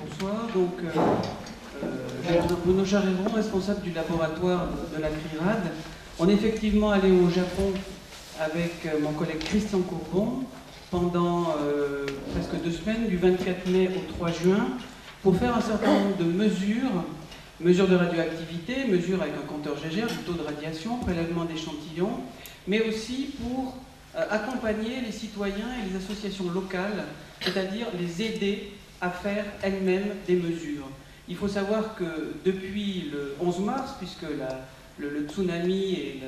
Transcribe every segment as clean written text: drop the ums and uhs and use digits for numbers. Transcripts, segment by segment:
Bonsoir, donc je suis Bruno Charéron, responsable du laboratoire de la CRIRAD. On est effectivement allé au Japon avec mon collègue Christian Courbon pendant presque 2 semaines, du 24 mai au 3 juin, pour faire un certain nombre de mesures de radioactivité, mesures avec un compteur Geiger, du taux de radiation, prélèvement d'échantillons, mais aussi pour accompagner les citoyens et les associations locales, c'est-à-dire les aider à faire elles-mêmes des mesures. Il faut savoir que depuis le 11 mars, puisque le tsunami et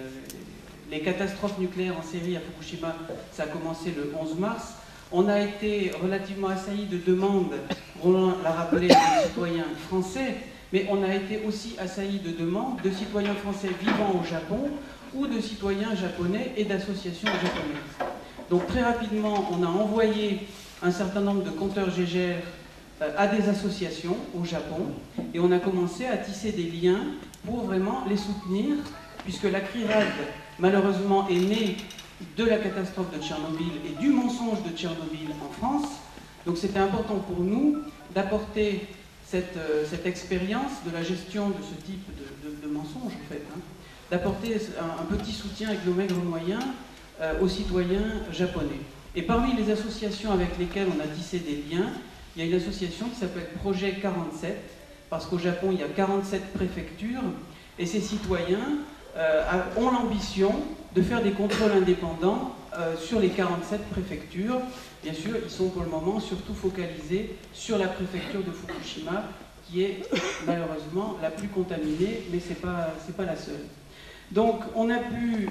les catastrophes nucléaires en série à Fukushima, ça a commencé le 11 mars, on a été relativement assaillis de demandes, Roland l'a rappelé, des citoyens français, mais on a été aussi assaillis de demandes de citoyens français vivant au Japon ou de citoyens japonais et d'associations japonaises. Donc très rapidement, on a envoyé un certain nombre de compteurs Geiger à des associations au Japon et on a commencé à tisser des liens pour vraiment les soutenir, puisque la CRIRAD, malheureusement, est née de la catastrophe de Tchernobyl et du mensonge de Tchernobyl en France. Donc c'était important pour nous d'apporter cette expérience de la gestion de ce type de mensonge, en fait, d'apporter un petit soutien avec nos maigres moyens aux citoyens japonais. Et parmi les associations avec lesquelles on a tissé des liens, il y a une association qui s'appelle Projet 47, parce qu'au Japon, il y a 47 préfectures, et ces citoyens ont l'ambition de faire des contrôles indépendants sur les 47 préfectures. Bien sûr, ils sont pour le moment surtout focalisés sur la préfecture de Fukushima, qui est malheureusement la plus contaminée, mais ce n'est pas la seule. Donc on a pu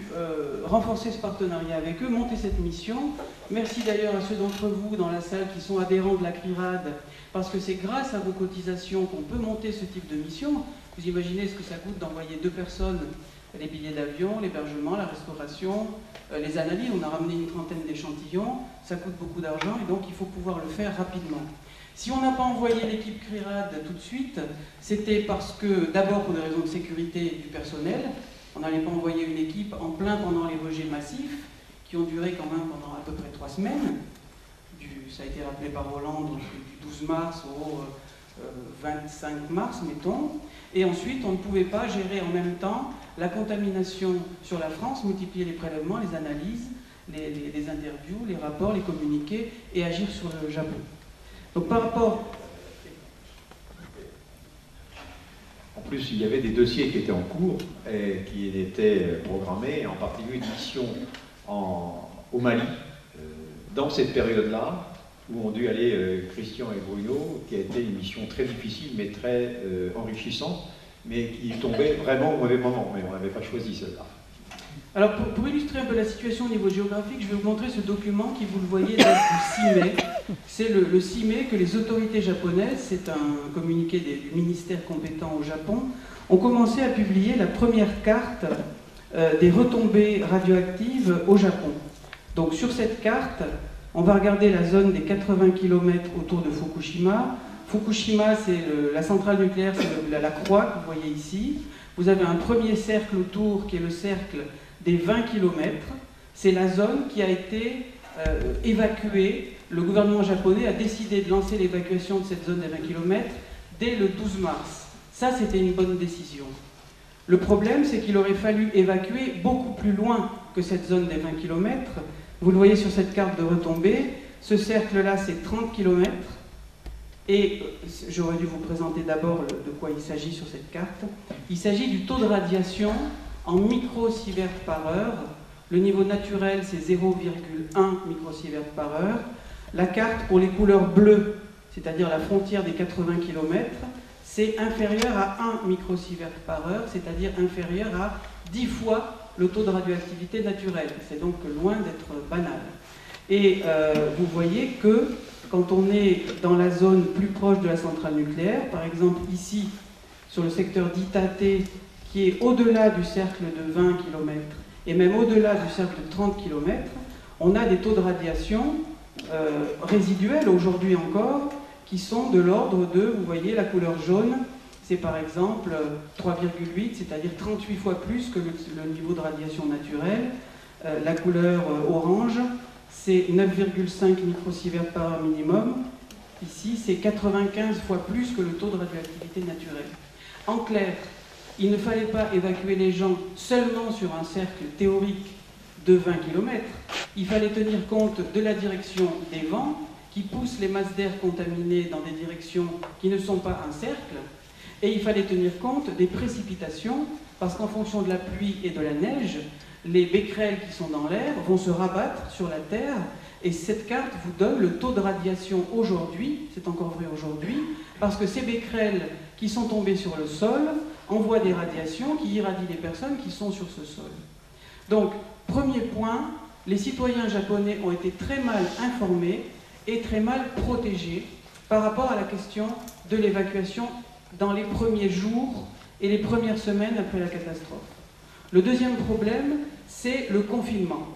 renforcer ce partenariat avec eux, monter cette mission. Merci d'ailleurs à ceux d'entre vous dans la salle qui sont adhérents de la CRIRAD, parce que c'est grâce à vos cotisations qu'on peut monter ce type de mission. Vous imaginez ce que ça coûte d'envoyer 2 personnes, les billets d'avion, l'hébergement, la restauration, les analyses. On a ramené une trentaine d'échantillons, ça coûte beaucoup d'argent et donc il faut pouvoir le faire rapidement. Si on n'a pas envoyé l'équipe CRIRAD tout de suite, c'était parce que, d'abord pour des raisons de sécurité du personnel, on n'allait pas envoyer une équipe en plein pendant les rejets massifs, qui ont duré quand même pendant à peu près 3 semaines. Ça a été rappelé par Roland, donc du 12 mars au 25 mars, mettons. Et ensuite, on ne pouvait pas gérer en même temps la contamination sur la France, multiplier les prélèvements, les analyses, les interviews, les rapports, les communiqués, et agir sur le Japon. Donc par rapport... En plus, il y avait des dossiers qui étaient en cours et qui étaient programmés, en particulier une mission au Mali, dans cette période-là, où ont dû aller Christian et Bruno, qui a été une mission très difficile, mais très enrichissante, mais qui tombait vraiment au mauvais moment, mais on n'avait pas choisi celle-là. Alors, pour illustrer un peu la situation au niveau géographique, je vais vous montrer ce document qui, vous le voyez, date du 6 mai. C'est le 6 mai que les autorités japonaises, c'est un communiqué du ministère compétent au Japon, ont commencé à publier la première carte des retombées radioactives au Japon. Donc, sur cette carte, on va regarder la zone des 80 km autour de Fukushima. Fukushima, c'est la centrale nucléaire, c'est la croix que vous voyez ici. Vous avez un premier cercle autour qui est le cercle des 20 km. C'est la zone qui a été évacuée. Le gouvernement japonais a décidé de lancer l'évacuation de cette zone des 20 km dès le 12 mars. Ça, c'était une bonne décision. Le problème, c'est qu'il aurait fallu évacuer beaucoup plus loin que cette zone des 20 km. Vous le voyez sur cette carte de retombée. Ce cercle-là, c'est 30 km. Et j'aurais dû vous présenter d'abord de quoi il s'agit sur cette carte. Il s'agit du taux de radiation en microsieverts par heure. Le niveau naturel, c'est 0,1 microsievert par heure. La carte pour les couleurs bleues, c'est-à-dire la frontière des 80 km, c'est inférieur à 1 microsievert par heure, c'est-à-dire inférieur à 10 fois le taux de radioactivité naturel. C'est donc loin d'être banal. Et vous voyez que quand on est dans la zone plus proche de la centrale nucléaire, par exemple ici, sur le secteur d'Itate, qui est au-delà du cercle de 20 km, et même au-delà du cercle de 30 km, on a des taux de radiation résiduels, aujourd'hui encore, qui sont de l'ordre de, vous voyez, la couleur jaune, c'est par exemple 3,8, c'est-à-dire 38 fois plus que le niveau de radiation naturelle. La couleur orange, c'est 9,5 microsieverts par heure minimum. ici, c'est 95 fois plus que le taux de radioactivité naturelle. En clair, il ne fallait pas évacuer les gens seulement sur un cercle théorique de 20 km. Il fallait tenir compte de la direction des vents qui poussent les masses d'air contaminées dans des directions qui ne sont pas un cercle. Et il fallait tenir compte des précipitations, parce qu'en fonction de la pluie et de la neige, les becquerels qui sont dans l'air vont se rabattre sur la Terre. Et cette carte vous donne le taux de radiation aujourd'hui, c'est encore vrai aujourd'hui, parce que ces becquerels qui sont tombés sur le sol envoient des radiations qui irradient les personnes qui sont sur ce sol. Donc, premier point, les citoyens japonais ont été très mal informés et très mal protégés par rapport à la question de l'évacuation dans les premiers jours et les premières semaines après la catastrophe. Le deuxième problème, c'est le confinement.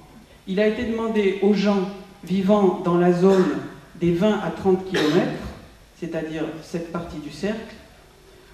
Il a été demandé aux gens vivant dans la zone des 20 à 30 km, c'est-à-dire cette partie du cercle,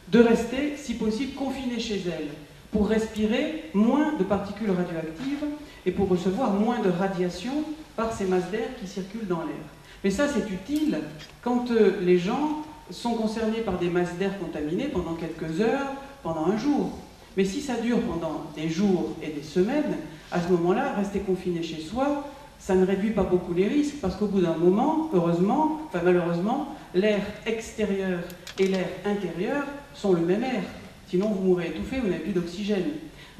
de rester, si possible, confinés chez elles, pour respirer moins de particules radioactives et pour recevoir moins de radiation par ces masses d'air qui circulent dans l'air. Mais ça, c'est utile quand les gens sont concernés par des masses d'air contaminées pendant quelques heures, pendant un jour. Mais si ça dure pendant des jours et des semaines, à ce moment-là, rester confiné chez soi, ça ne réduit pas beaucoup les risques, parce qu'au bout d'un moment, heureusement, enfin malheureusement, l'air extérieur et l'air intérieur sont le même air. Sinon, vous mourrez étouffé, vous n'avez plus d'oxygène.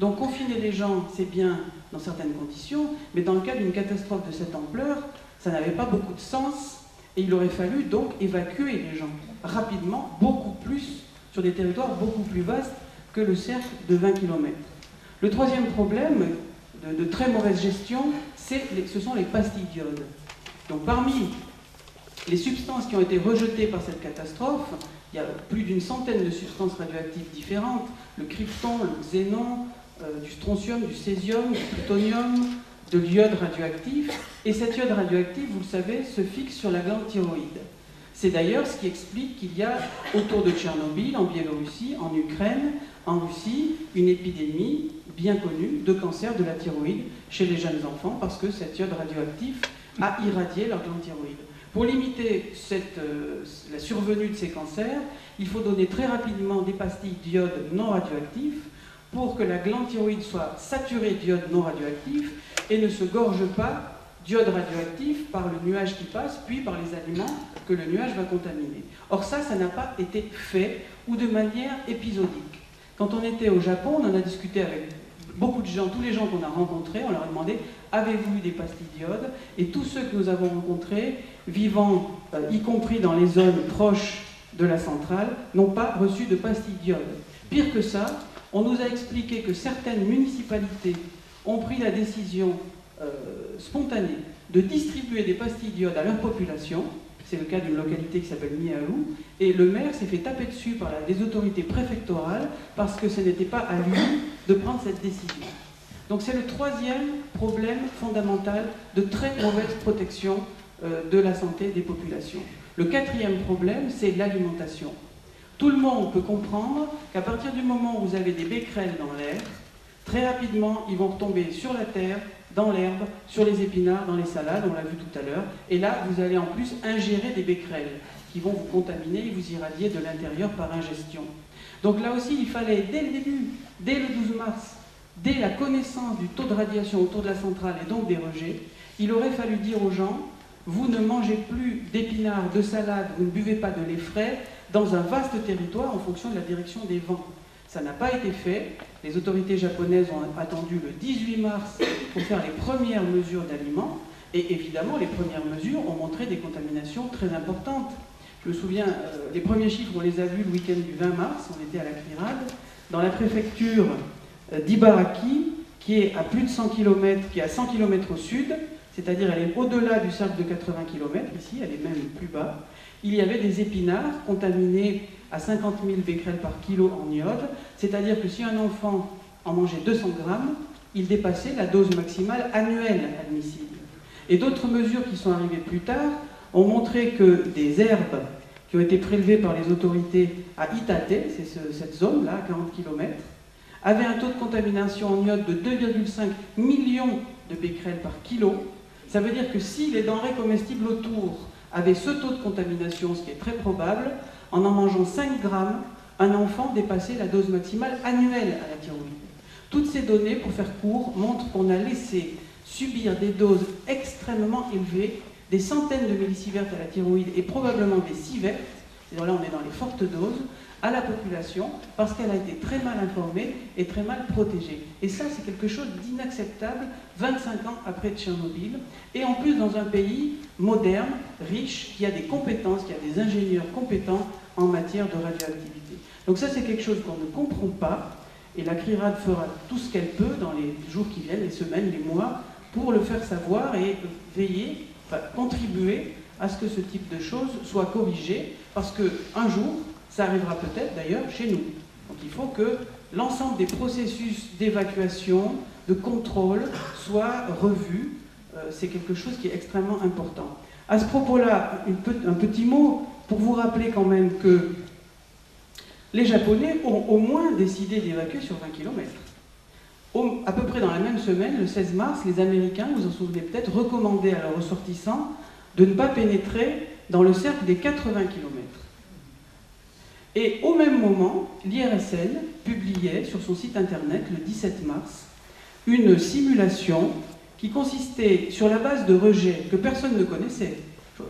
Donc confiner les gens, c'est bien dans certaines conditions, mais dans le cas d'une catastrophe de cette ampleur, ça n'avait pas beaucoup de sens, et il aurait fallu donc évacuer les gens rapidement, beaucoup plus, sur des territoires beaucoup plus vastes que le cercle de 20 km. Le troisième problème de très mauvaise gestion, ce sont les pastilles d'iode. Donc parmi les substances qui ont été rejetées par cette catastrophe, il y a plus d'une centaine de substances radioactives différentes, le krypton, le xénon, du strontium, du césium, du plutonium, de l'iode radioactif. Et cet iode radioactif, vous le savez, se fixe sur la glande thyroïde. C'est d'ailleurs ce qui explique qu'il y a autour de Tchernobyl, en Biélorussie, en Ukraine, en Russie, une épidémie bien connue de cancer de la thyroïde chez les jeunes enfants, parce que cet iode radioactif a irradié leur glande thyroïde. Pour limiter la survenue de ces cancers, il faut donner très rapidement des pastilles d'iode non radioactif pour que la glande thyroïde soit saturée d'iode non radioactif et ne se gorge pas d'iode radioactif par le nuage qui passe, puis par les aliments que le nuage va contaminer. Or ça n'a pas été fait, ou de manière épisodique. Quand on était au Japon, on en a discuté avec beaucoup de gens, tous les gens qu'on a rencontrés, on leur a demandé « Avez-vous eu des pastilles d'iode ?» Et tous ceux que nous avons rencontrés, vivant y compris dans les zones proches de la centrale, n'ont pas reçu de pastilles d'iode. Pire que ça, on nous a expliqué que certaines municipalités ont pris la décision spontanée de distribuer des pastilles d'iode à leur population. C'est le cas d'une localité qui s'appelle Miaou, et le maire s'est fait taper dessus par les autorités préfectorales parce que ce n'était pas à lui de prendre cette décision. Donc c'est le troisième problème fondamental de très mauvaise protection de la santé des populations. Le quatrième problème, c'est l'alimentation. Tout le monde peut comprendre qu'à partir du moment où vous avez des becquerels dans l'air, très rapidement, ils vont retomber sur la terre, dans l'herbe, sur les épinards, dans les salades, on l'a vu tout à l'heure. Et là, vous allez en plus ingérer des becquerels qui vont vous contaminer et vous irradier de l'intérieur par ingestion. Donc là aussi, il fallait, dès le début, dès le 12 mars, dès la connaissance du taux de radiation autour de la centrale et donc des rejets, il aurait fallu dire aux gens, vous ne mangez plus d'épinards, de salades, vous ne buvez pas de lait frais dans un vaste territoire en fonction de la direction des vents. Ça n'a pas été fait. Les autorités japonaises ont attendu le 18 mars pour faire les premières mesures d'aliments. Et évidemment, les premières mesures ont montré des contaminations très importantes. Je me souviens, les premiers chiffres, on les a vus le week-end du 20 mars, on était à la CNIRAD, dans la préfecture d'Ibaraki, qui est à plus de 100 km, qui est à 100 km au sud, c'est-à-dire elle est au-delà du cercle de 80 km, ici, elle est même plus bas. Il y avait des épinards contaminés à 50 000 becquerels par kilo en iode, c'est-à-dire que si un enfant en mangeait 200 grammes, il dépassait la dose maximale annuelle admissible. Et d'autres mesures qui sont arrivées plus tard ont montré que des herbes qui ont été prélevées par les autorités à Itate, c'est cette zone-là, à 40 km, avaient un taux de contamination en iode de 2,5 millions de becquerels par kilo. Ça veut dire que si les denrées comestibles autour avait ce taux de contamination, ce qui est très probable. En mangeant 5 grammes, un enfant dépassait la dose maximale annuelle à la thyroïde. Toutes ces données, pour faire court, montrent qu'on a laissé subir des doses extrêmement élevées, des centaines de millisieverts à la thyroïde et probablement des sieverts, c'est-à-dire là on est dans les fortes doses, à la population parce qu'elle a été très mal informée et très mal protégée. Et ça, c'est quelque chose d'inacceptable 25 ans après Tchernobyl, et en plus dans un pays moderne, riche, qui a des compétences, qui a des ingénieurs compétents en matière de radioactivité. Donc ça, c'est quelque chose qu'on ne comprend pas, et la CRIRAD fera tout ce qu'elle peut dans les jours qui viennent, les semaines, les mois, pour le faire savoir et veiller, contribuer à ce que ce type de choses soit corrigé, parce qu'un jour, ça arrivera peut-être d'ailleurs chez nous. Donc il faut que l'ensemble des processus d'évacuation, de contrôle soient revus. C'est quelque chose qui est extrêmement important. À ce propos-là, un petit mot pour vous rappeler quand même que les Japonais ont au moins décidé d'évacuer sur 20 km. À peu près dans la même semaine, le 16 mars, les Américains, vous en souvenez peut-être, recommandaient à leurs ressortissants de ne pas pénétrer dans le cercle des 80 km. Et au même moment, l'IRSN publiait sur son site internet, le 17 mars, une simulation qui consistait sur la base de rejets que personne ne connaissait.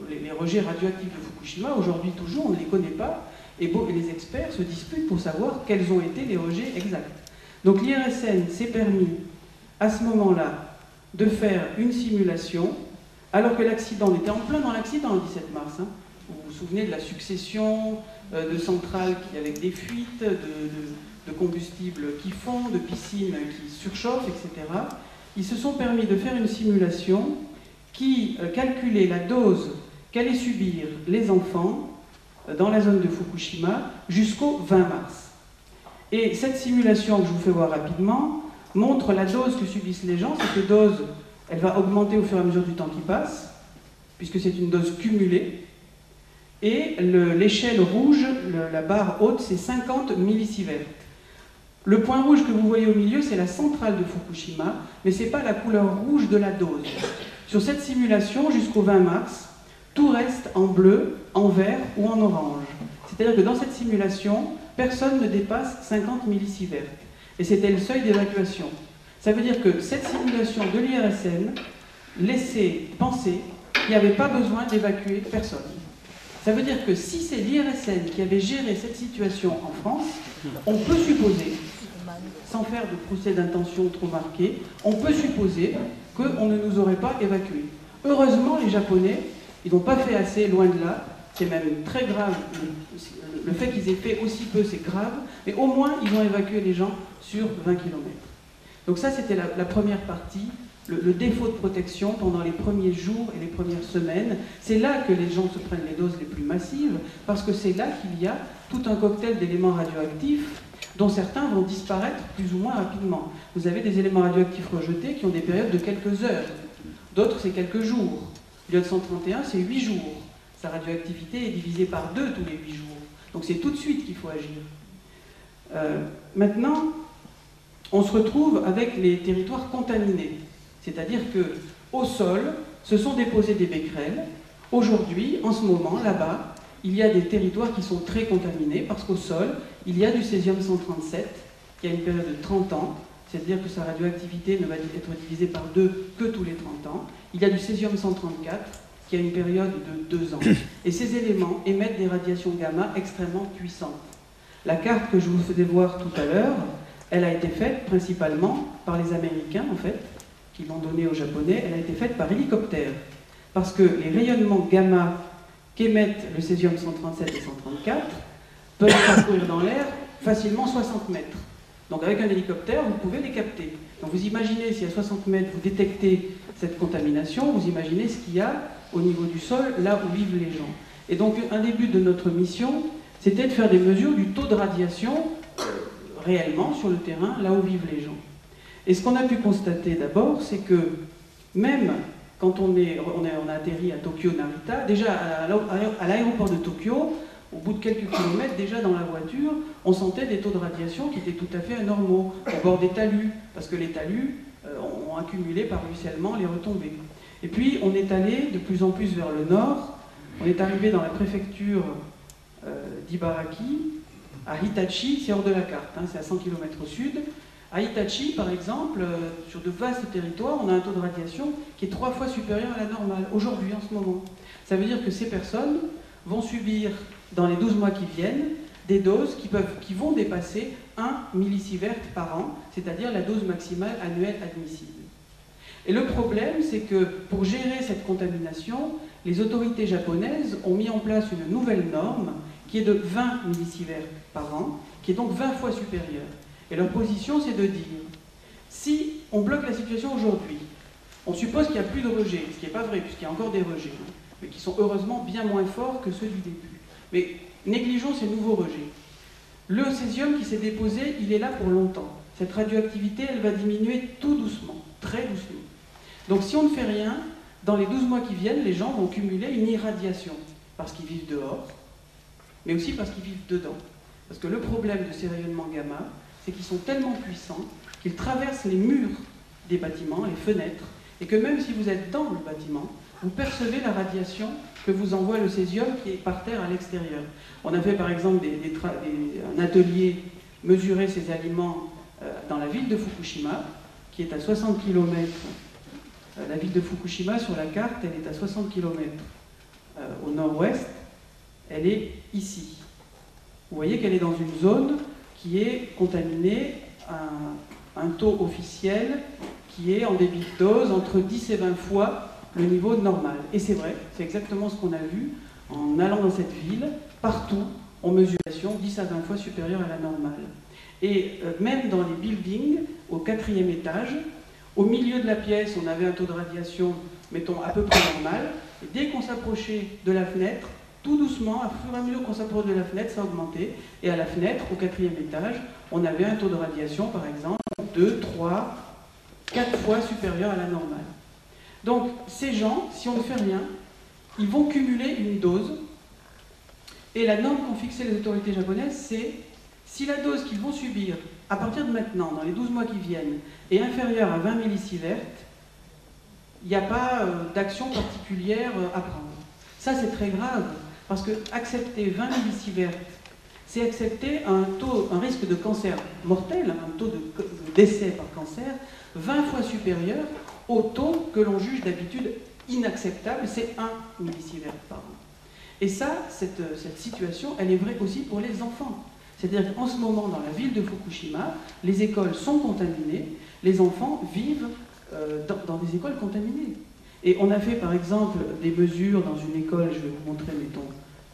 Les rejets radioactifs de Fukushima, aujourd'hui toujours, on ne les connaît pas, et les experts se disputent pour savoir quels ont été les rejets exacts. Donc l'IRSN s'est permis, à ce moment-là, de faire une simulation, alors que l'accident, on était en plein dans l'accident le 17 mars, hein. Vous vous souvenez de la succession de centrales avec des fuites, de combustibles qui fondent, de piscines qui surchauffent, etc. Ils se sont permis de faire une simulation qui calculait la dose qu'allaient subir les enfants dans la zone de Fukushima jusqu'au 20 mars. Et cette simulation que je vous fais voir rapidement montre la dose que subissent les gens. Cette dose, elle va augmenter au fur et à mesure du temps qui passe, puisque c'est une dose cumulée. Et l'échelle rouge, la barre haute, c'est 50 millisieverts. Le point rouge que vous voyez au milieu, c'est la centrale de Fukushima, mais ce n'est pas la couleur rouge de la dose. Sur cette simulation, jusqu'au 20 mars, tout reste en bleu, en vert ou en orange. C'est-à-dire que dans cette simulation, personne ne dépasse 50 millisieverts. Et c'était le seuil d'évacuation. Ça veut dire que cette simulation de l'IRSN laissait penser qu'il n'y avait pas besoin d'évacuer personne. Ça veut dire que si c'est l'IRSN qui avait géré cette situation en France, on peut supposer, sans faire de procès d'intention trop marqué, on peut supposer qu'on ne nous aurait pas évacués. Heureusement, les Japonais, ils n'ont pas fait assez, loin de là. C'est même très grave. Le fait qu'ils aient fait aussi peu, c'est grave. Mais au moins, ils ont évacué les gens sur 20 km. Donc ça, c'était la première partie. Le défaut de protection pendant les premiers jours et les premières semaines. C'est là que les gens se prennent les doses les plus massives, parce que c'est là qu'il y a tout un cocktail d'éléments radioactifs dont certains vont disparaître plus ou moins rapidement. Vous avez des éléments radioactifs rejetés qui ont des périodes de quelques heures. D'autres, c'est quelques jours. L'iode 131, c'est 8 jours. Sa radioactivité est divisée par 2 tous les 8 jours. Donc c'est tout de suite qu'il faut agir. Maintenant, on se retrouve avec les territoires contaminés. C'est-à-dire qu'au sol, se sont déposés des becquerels. Aujourd'hui, en ce moment, là-bas, il y a des territoires qui sont très contaminés parce qu'au sol, il y a du césium-137 qui a une période de 30 ans. C'est-à-dire que sa radioactivité ne va être divisée par 2 que tous les 30 ans. Il y a du césium-134 qui a une période de 2 ans. Et ces éléments émettent des radiations gamma extrêmement puissantes. La carte que je vous faisais voir tout à l'heure, elle a été faite principalement par les Américains, en fait, qui l'ont donnée aux Japonais. Elle a été faite par hélicoptère. Parce que les rayonnements gamma qu'émettent le césium-137 et 134 peuvent parcourir dans l'air facilement 60 mètres. Donc avec un hélicoptère, vous pouvez les capter. Donc vous imaginez, si à 60 mètres, vous détectez cette contamination, vous imaginez ce qu'il y a au niveau du sol, là où vivent les gens. Et donc un des buts de notre mission, c'était de faire des mesures du taux de radiation réellement sur le terrain, là où vivent les gens. Et ce qu'on a pu constater d'abord, c'est que même quand on a atterri à Tokyo Narita, déjà à l'aéroport de Tokyo, au bout de quelques kilomètres, déjà dans la voiture, on sentait des taux de radiation qui étaient tout à fait anormaux, au bord des talus, parce que les talus ont accumulé par ruissellement les retombées. Et puis, on est allé de plus en plus vers le nord, On est arrivé dans la préfecture d'Ibaraki, à Hitachi, c'est hors de la carte, hein, c'est à 100 km au sud. À Hitachi, par exemple, sur de vastes territoires, on a un taux de radiation qui est 3 fois supérieur à la normale, aujourd'hui, en ce moment. Ça veut dire que ces personnes vont subir, dans les 12 mois qui viennent, des doses qui vont dépasser 1 millisievert par an, c'est-à-dire la dose maximale annuelle admissible. Et le problème, c'est que pour gérer cette contamination, les autorités japonaises ont mis en place une nouvelle norme qui est de 20 millisieverts par an, qui est donc 20 fois supérieure. Et leur position, c'est de dire, si on bloque la situation aujourd'hui, on suppose qu'il n'y a plus de rejets, ce qui n'est pas vrai, puisqu'il y a encore des rejets, hein, mais qui sont heureusement bien moins forts que ceux du début. Mais négligeons ces nouveaux rejets. Le césium qui s'est déposé, il est là pour longtemps. Cette radioactivité, elle va diminuer tout doucement, très doucement. Donc si on ne fait rien, dans les 12 mois qui viennent, les gens vont cumuler une irradiation, parce qu'ils vivent dehors, mais aussi parce qu'ils vivent dedans. Parce que le problème de ces rayonnements gamma, c'est qu'ils sont tellement puissants qu'ils traversent les murs des bâtiments, les fenêtres, et que même si vous êtes dans le bâtiment, vous percevez la radiation que vous envoie le césium qui est par terre à l'extérieur. On a fait par exemple un atelier mesurer ces aliments dans la ville de Fukushima, qui est à 60 km. La ville de Fukushima, sur la carte, elle est à 60 km au nord-ouest. Elle est ici. Vous voyez qu'elle est dans une zone qui est contaminée à un taux officiel qui est en débit de dose entre 10 et 20 fois le niveau normal. Et c'est vrai, c'est exactement ce qu'on a vu en allant dans cette ville. Partout, on mesure 10 à 20 fois supérieure à la normale. Et même dans les buildings, au 4e étage, au milieu de la pièce, on avait un taux de radiation, mettons, à peu près normal. Et dès qu'on s'approchait de la fenêtre, tout doucement, à fur et à mesure qu'on s'approche de la fenêtre, ça augmentait. Et à la fenêtre, au 4e étage, on avait un taux de radiation, par exemple, 2, 3, 4 fois supérieur à la normale. Donc, ces gens, si on ne fait rien, ils vont cumuler une dose. Et la norme qu'ont fixée les autorités japonaises, c'est si la dose qu'ils vont subir à partir de maintenant, dans les 12 mois qui viennent, est inférieure à 20 millisieverts, il n'y a pas d'action particulière à prendre. Ça, c'est très grave, parce que accepter 20 millisieverts, c'est accepter un risque de cancer mortel, un taux de décès par cancer, 20 fois supérieur au taux que l'on juge d'habitude inacceptable, c'est 1 millisievert par an. Et ça, cette situation, elle est vraie aussi pour les enfants. C'est-à-dire qu'en ce moment, dans la ville de Fukushima, les écoles sont contaminées, les enfants vivent dans des écoles contaminées. Et on a fait par exemple des mesures dans une école, je vais vous montrer, mettons,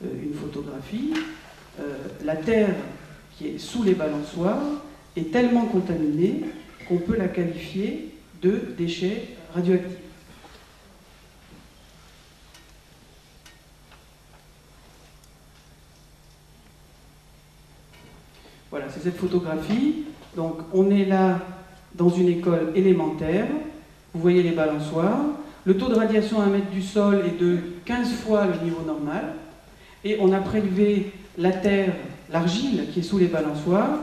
une photographie. La terre qui est sous les balançoires est tellement contaminée qu'on peut la qualifier de déchets radioactifs. Voilà, c'est cette photographie. Donc on est là dans une école élémentaire. Vous voyez les balançoires. Le taux de radiation à 1 mètre du sol est de 15 fois le niveau normal. Et on a prélevé la terre, l'argile qui est sous les balançoires.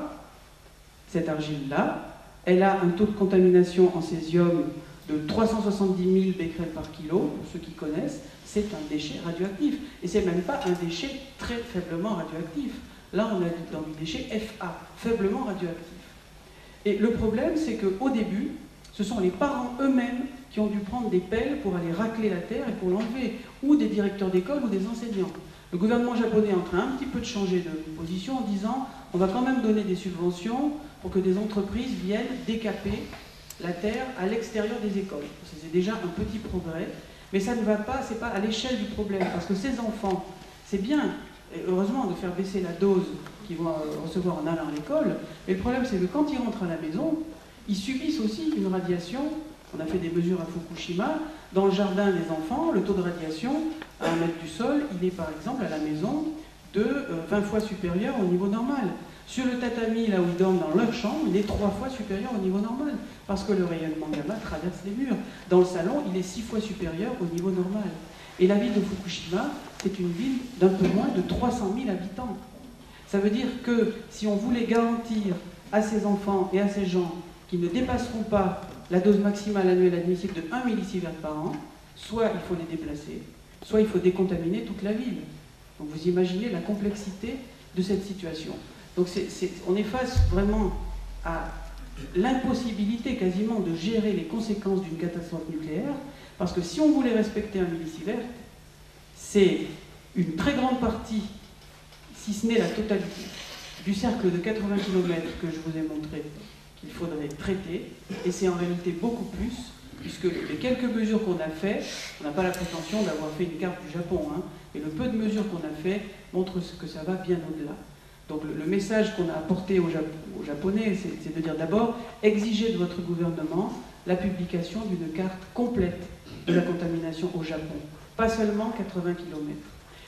Cette argile-là, elle a un taux de contamination en césium de 370 000 becquerels par kilo, pour ceux qui connaissent. C'est un déchet radioactif. Et c'est même pas un déchet très faiblement radioactif. Là, on est dans du déchet FA, faiblement radioactif. Et le problème, c'est qu'au début, ce sont les parents eux-mêmes qui ont dû prendre des pelles pour aller racler la terre et pour l'enlever, ou des directeurs d'école ou des enseignants. Le gouvernement japonais est en train un petit peu de changer de position en disant on va quand même donner des subventions pour que des entreprises viennent décaper la terre à l'extérieur des écoles. C'est déjà un petit progrès, mais ça ne va pas, c'est pas à l'échelle du problème, parce que ces enfants, c'est bien, et heureusement, de faire baisser la dose qu'ils vont recevoir en allant à l'école, mais le problème c'est que quand ils rentrent à la maison, ils subissent aussi une radiation. On a fait des mesures à Fukushima. Dans le jardin des enfants, le taux de radiation à 1 mètre du sol, il est par exemple à la maison de 20 fois supérieur au niveau normal. Sur le tatami, là où ils dorment dans leur chambre, il est 3 fois supérieur au niveau normal, parce que le rayonnement gamma traverse les murs. Dans le salon, il est 6 fois supérieur au niveau normal. Et la ville de Fukushima, c'est une ville d'un peu moins de 300 000 habitants. Ça veut dire que si on voulait garantir à ces enfants et à ces gens qui ne dépasseront pas la dose maximale annuelle admissible de 1 millisievert par an, soit il faut les déplacer, soit il faut décontaminer toute la ville. Donc vous imaginez la complexité de cette situation. Donc on est face vraiment à l'impossibilité quasiment de gérer les conséquences d'une catastrophe nucléaire, parce que si on voulait respecter un millisievert, c'est une très grande partie, si ce n'est la totalité, du cercle de 80 km que je vous ai montré qu'il faudrait traiter, et c'est en réalité beaucoup plus, puisque les quelques mesures qu'on a fait, on n'a pas la prétention d'avoir fait une carte du Japon, hein, et le peu de mesures qu'on a fait montre que ça va bien au-delà. Donc le message qu'on a apporté aux Japonais, c'est de dire d'abord, exigez de votre gouvernement la publication d'une carte complète de la contamination au Japon, pas seulement 80 km.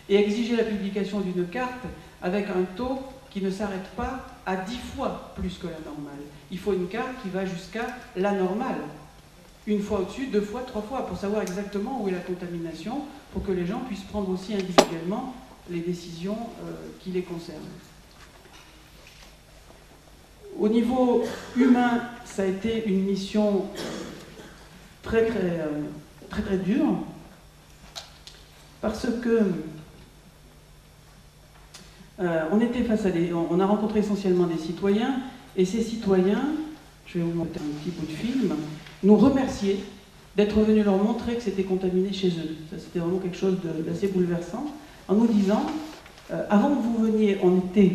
Et exigez la publication d'une carte avec un taux qui ne s'arrête pas à 10 fois plus que la normale. Il faut une carte qui va jusqu'à la normale. Une fois au-dessus, 2 fois, 3 fois, pour savoir exactement où est la contamination, pour que les gens puissent prendre aussi individuellement les décisions qui les concernent. Au niveau humain, ça a été une mission très dure, parce que on était face à on a rencontré essentiellement des citoyens, et ces citoyens, je vais vous montrer un petit bout de film, nous remerciaient d'être venus leur montrer que c'était contaminé chez eux. Ça, c'était vraiment quelque chose d'assez bouleversant, en nous disant, avant que vous veniez, on était...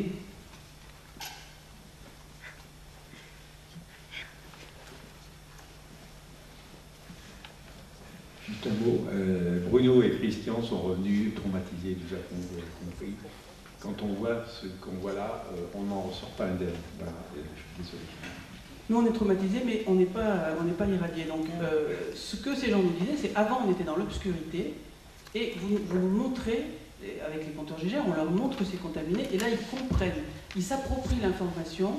Juste un mot, Bruno et Christian sont revenus traumatisés du Japon, vous avez compris. Quand on voit ce qu'on voit là, on n'en ressort pas indemne. Voilà, je suis désolé. Nous, on est traumatisés, mais on n'est pas irradiés. Donc, ce que ces gens nous disaient, c'est avant, on était dans l'obscurité, et vous nous montrez, avec les compteurs GGR, on leur montre que c'est contaminé, et là, ils comprennent, ils s'approprient l'information.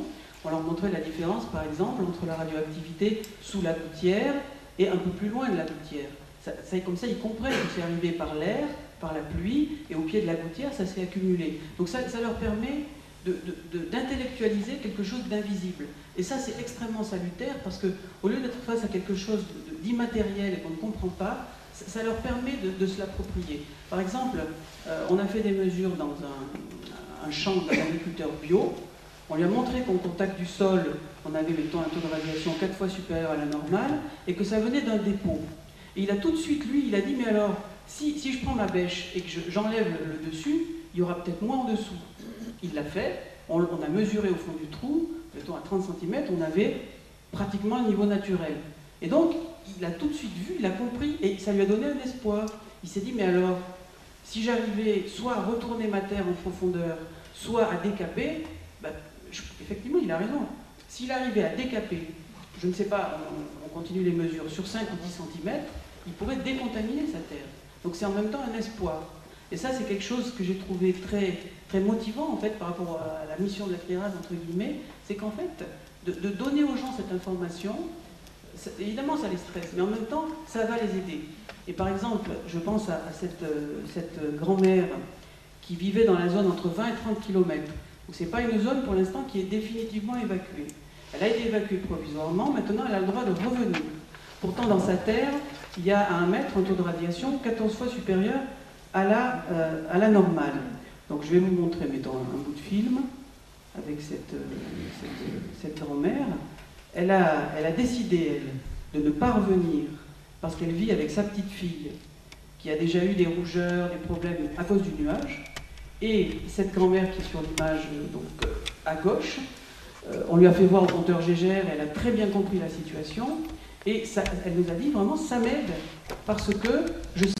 On leur montrait la différence, par exemple, entre la radioactivité sous la gouttière et un peu plus loin de la gouttière. Comme ça, ils comprennent que c'est arrivé par l'air, par la pluie, et au pied de la gouttière, ça s'est accumulé. Donc ça leur permet d'intellectualiser quelque chose d'invisible. Et ça, c'est extrêmement salutaire, parce qu'au lieu d'être face à quelque chose d'immatériel et qu'on ne comprend pas, ça leur permet de se l'approprier. Par exemple, on a fait des mesures dans un champ d'un agriculteur bio. On lui a montré qu'au contact du sol, on avait, mettons, un taux de radiation 4 fois supérieur à la normale, et que ça venait d'un dépôt. Et il a tout de suite, lui, il a dit, mais alors, si je prends ma bêche et que j'enlève le dessus, il y aura peut-être moins en dessous. Il l'a fait, on a mesuré au fond du trou, mettons à 30 cm, on avait pratiquement un niveau naturel. Et donc, il a tout de suite vu, il a compris, et ça lui a donné un espoir. Il s'est dit, mais alors, si j'arrivais soit à retourner ma terre en profondeur, soit à décaper, effectivement, il a raison. S'il arrivait à décaper, je ne sais pas, on continue les mesures, sur 5 ou 10 cm, il pourrait décontaminer sa terre. Donc c'est en même temps un espoir. Et ça, c'est quelque chose que j'ai trouvé très, très motivant, en fait, par rapport à la mission de la CNIRAD, entre guillemets, c'est qu'en fait, de donner aux gens cette information, évidemment, ça les stresse, mais en même temps, ça va les aider. Et par exemple, je pense à cette grand-mère qui vivait dans la zone entre 20 et 30 km. Donc c'est pas une zone, pour l'instant, qui est définitivement évacuée. Elle a été évacuée provisoirement, maintenant elle a le droit de revenir. Pourtant, dans sa terre, il y a à 1 mètre un taux de radiation 14 fois supérieur à la normale. Donc je vais vous montrer, mettons, un bout de film avec cette grand-mère. Elle a décidé, elle, de ne pas revenir parce qu'elle vit avec sa petite fille qui a déjà eu des rougeurs, des problèmes à cause du nuage. Et cette grand-mère qui est sur l'image à gauche, on lui a fait voir au compteur GGR, elle a très bien compris la situation, et ça, elle nous a dit vraiment, ça m'aide, parce que je sais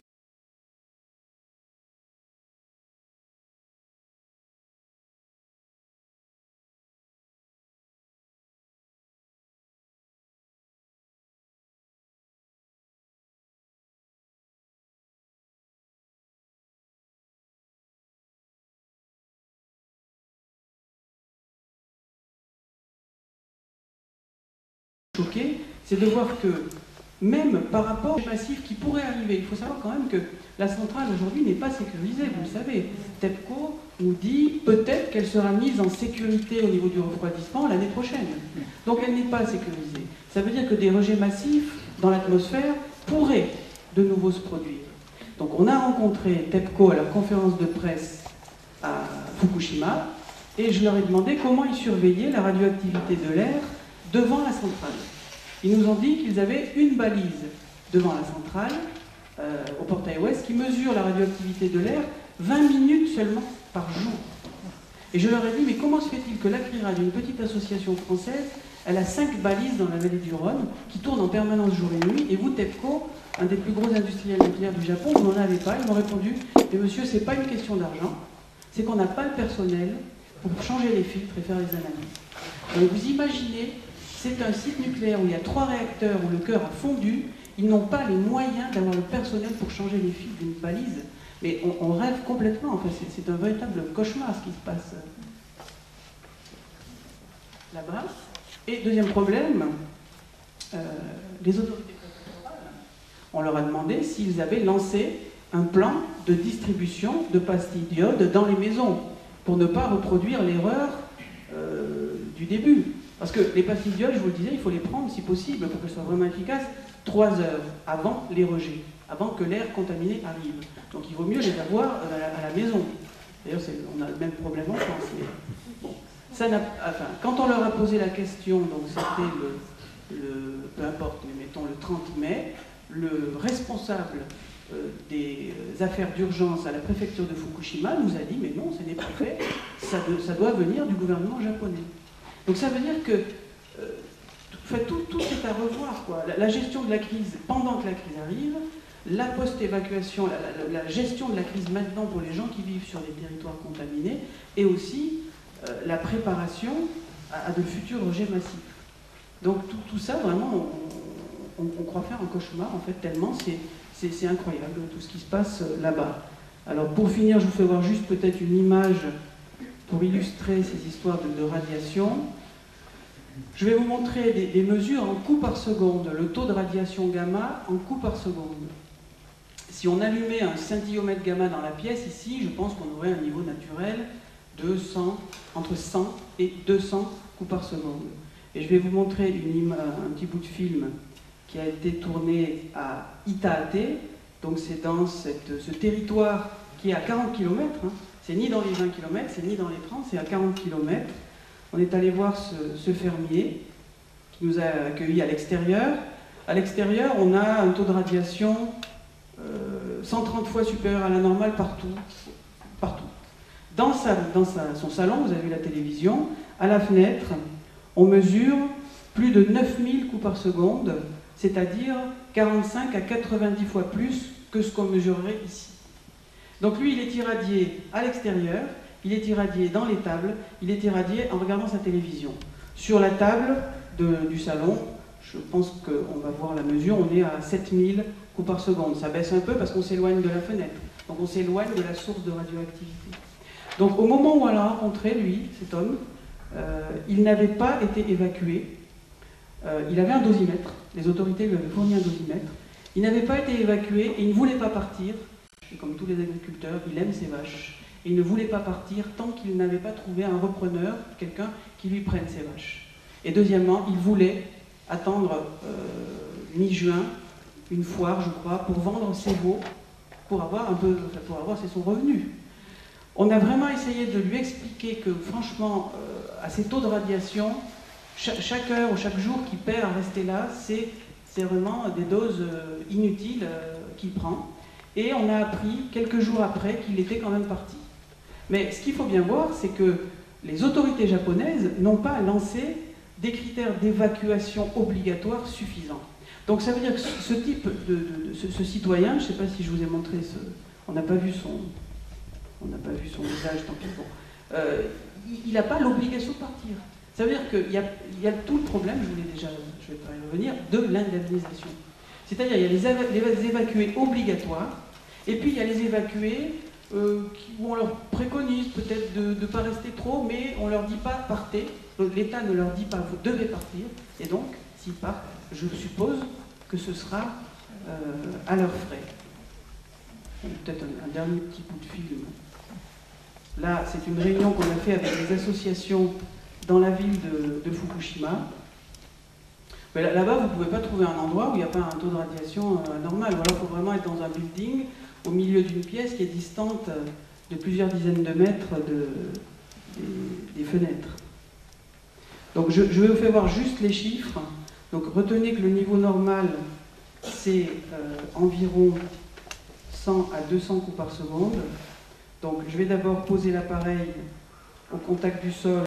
choqué, c'est de voir que même par rapport au massif qui pourrait arriver, il faut savoir quand même que la centrale aujourd'hui n'est pas sécurisée, vous le savez. TEPCO nous dit peut-être qu'elle sera mise en sécurité au niveau du refroidissement l'année prochaine. Donc elle n'est pas sécurisée. Ça veut dire que des rejets massifs dans l'atmosphère pourraient de nouveau se produire. Donc on a rencontré TEPCO à la conférence de presse à Fukushima, et je leur ai demandé comment ils surveillaient la radioactivité de l'air devant la centrale. Ils nous ont dit qu'ils avaient une balise devant la centrale, au portail ouest, qui mesure la radioactivité de l'air 20 minutes seulement par jour. Et je leur ai dit, mais comment se fait-il que l'ACRIRAD, une petite association française, elle a 5 balises dans la vallée du Rhône, qui tournent en permanence jour et nuit, et vous, TEPCO, un des plus gros industriels nucléaires du Japon, vous n'en avez pas. Ils m'ont répondu, mais monsieur, c'est pas une question d'argent, c'est qu'on n'a pas le personnel pour changer les filtres et faire les analyses. Donc vous imaginez, c'est un site nucléaire où il y a 3 réacteurs, où le cœur a fondu, ils n'ont pas les moyens d'avoir le personnel pour changer les filtres d'une balise. Mais on rêve complètement, enfin, c'est un véritable cauchemar ce qui se passe là-bas. Et deuxième problème, les autorités préfectorales, on leur a demandé s'ils avaient lancé un plan de distribution de pastilles d'iode dans les maisons, pour ne pas reproduire l'erreur du début. Parce que les pastilles d'iode, je vous le disais, il faut les prendre, si possible, pour qu'elles soient vraiment efficaces, 3 heures avant les rejets, avant que l'air contaminé arrive. Donc il vaut mieux les avoir à la maison. D'ailleurs, on a le même problème en France. Mais bon, enfin, quand on leur a posé la question, donc c'était peu importe, mais mettons le 30 mai, le responsable des affaires d'urgence à la préfecture de Fukushima nous a dit, mais non, ce n'est pas fait, ça doit venir du gouvernement japonais. Donc ça veut dire que tout est à revoir, quoi. La gestion de la crise pendant que la crise arrive, la post-évacuation, la gestion de la crise maintenant pour les gens qui vivent sur des territoires contaminés, et aussi la préparation à de futurs rejets massifs. Donc tout ça, vraiment, on croit faire un cauchemar, en fait, tellement c'est incroyable tout ce qui se passe là-bas. Alors pour finir, je vous fais voir juste peut-être une image pour illustrer ces histoires de radiation. Je vais vous montrer des mesures en coups par seconde, le taux de radiation gamma en coups par seconde. Si on allumait un scintillomètre gamma dans la pièce, ici, je pense qu'on aurait un niveau naturel de entre 100 et 200 coups par seconde. Et je vais vous montrer un petit bout de film qui a été tourné à Itaate, donc c'est dans ce territoire qui est à 40 km, hein. C'est ni dans les 20 km, c'est ni dans les 30, c'est à 40 km. On est allé voir ce fermier qui nous a accueillis à l'extérieur. À l'extérieur, on a un taux de radiation 130 fois supérieur à la normale partout. Dans son salon, vous avez vu la télévision, à la fenêtre, on mesure plus de 9000 coups par seconde, c'est-à-dire 45 à 90 fois plus que ce qu'on mesurerait ici. Donc lui, il est irradié à l'extérieur, il est irradié dans les tables, il est irradié en regardant sa télévision. Sur la table du salon, je pense qu'on va voir la mesure, on est à 7000 coups par seconde. Ça baisse un peu parce qu'on s'éloigne de la fenêtre, donc on s'éloigne de la source de radioactivité. Donc au moment où on l'a rencontré, lui, cet homme, il n'avait pas été évacué. Il avait un dosimètre, les autorités lui avaient fourni un dosimètre. Il n'avait pas été évacué et il ne voulait pas partir. Et comme tous les agriculteurs, il aime ses vaches. Et il ne voulait pas partir tant qu'il n'avait pas trouvé un repreneur, quelqu'un qui lui prenne ses vaches. Et deuxièmement, il voulait attendre mi-juin, une foire, je crois, pour vendre ses veaux, pour avoir c'est son revenu. On a vraiment essayé de lui expliquer que, franchement, à ces taux de radiation, chaque heure ou chaque jour qu'il perd à rester là, c'est vraiment des doses inutiles qu'il prend. Et on a appris, quelques jours après, qu'il était quand même parti. Mais ce qu'il faut bien voir, c'est que les autorités japonaises n'ont pas lancé des critères d'évacuation obligatoires suffisants. Donc ça veut dire que ce type ce citoyen, je ne sais pas si je vous ai montré, on n'a pas vu son visage, tant pis, bon, il n'a pas l'obligation de partir. Ça veut dire qu'il y a tout le problème, je vais pas y revenir, de l'indemnisation. C'est-à-dire il y a les évacués obligatoires, et puis il y a les évacués où on leur préconise peut-être de ne pas rester trop, mais on ne leur dit pas partez, l'État ne leur dit pas vous devez partir, et donc s'ils partent, je suppose que ce sera à leurs frais. Peut-être un dernier petit bout de film. Là, c'est une réunion qu'on a fait avec les associations dans la ville de Fukushima. Là-bas, vous ne pouvez pas trouver un endroit où il n'y a pas un taux de radiation normal. Voilà, il faut vraiment être dans un building au milieu d'une pièce qui est distante de plusieurs dizaines de mètres des fenêtres. Donc je vous fais voir juste les chiffres. Donc retenez que le niveau normal, c'est environ 100 à 200 coups par seconde. Donc je vais d'abord poser l'appareil au contact du sol.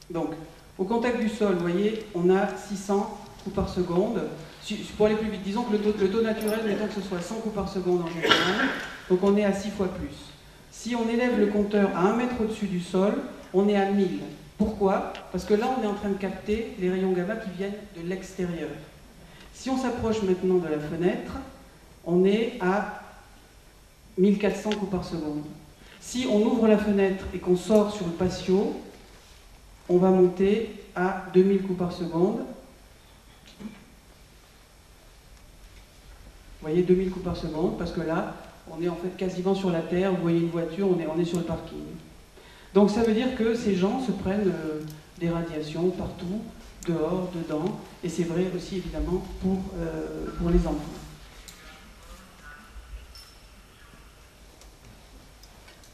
Donc au contact du sol, vous voyez, on a 600 coups par seconde. Pour aller plus vite, disons que le taux naturel, mettons que ce soit 100 coups par seconde en général. Donc on est à 6 fois plus. Si on élève le compteur à 1 mètre au-dessus du sol, on est à 1000. Pourquoi? Parce que là, on est en train de capter les rayons gamma qui viennent de l'extérieur. Si on s'approche maintenant de la fenêtre, on est à 1400 coups par seconde. Si on ouvre la fenêtre et qu'on sort sur le patio, on va monter à 2000 coups par seconde. Vous voyez, 2000 coups par seconde, parce que là, on est en fait quasiment sur la terre. Vous voyez une voiture, on est sur le parking. Donc ça veut dire que ces gens se prennent des radiations partout, dehors, dedans, et c'est vrai aussi évidemment pour les enfants.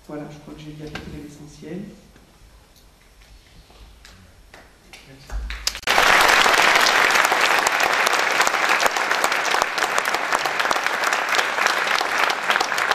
Voilà, je crois que j'ai dit à peu près l'essentiel. Merci.